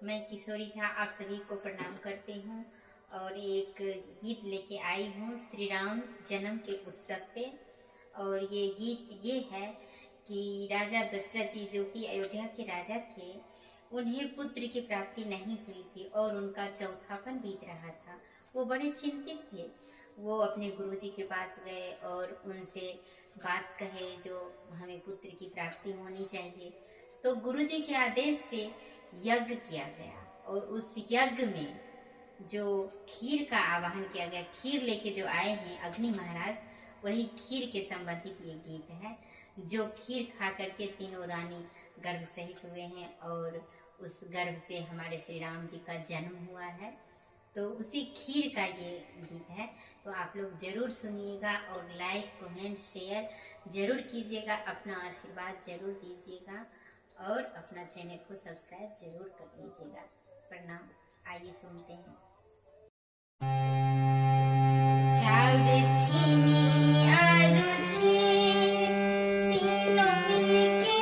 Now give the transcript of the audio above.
मैं किशोरी झा आप सभी को प्रणाम करती हूँ और एक गीत लेके आई हूँ श्री राम जन्म के उत्सव पे। और ये गीत ये है कि राजा दशरथ जी जो कि अयोध्या के राजा थे, उन्हें पुत्र की प्राप्ति नहीं हुई थी और उनका चौथापन बीत रहा था। वो बड़े चिंतित थे। वो अपने गुरुजी के पास गए और उनसे बात कहे जो हमें पुत्र की प्राप्ति होनी चाहिए। तो गुरुजी के आदेश से यज्ञ किया गया और उस यज्ञ में जो खीर का आवाहन किया गया, खीर लेके जो आए हैं अग्नि महाराज, वही खीर के संबंधित ये गीत है। जो खीर खा करके तीनों रानी गर्भ सहित हुए हैं और उस गर्भ से हमारे श्री राम जी का जन्म हुआ है। तो उसी खीर का ये गीत है। तो आप लोग जरूर सुनिएगा और लाइक कमेंट शेयर जरूर कीजिएगा, अपना आशीर्वाद जरूर दीजिएगा और अपना चैनल को सब्सक्राइब जरूर कर लीजिएगा। प्रणाम। आइए सुनते हैं। चाउर चीनी आलू छीन तीनों मिलके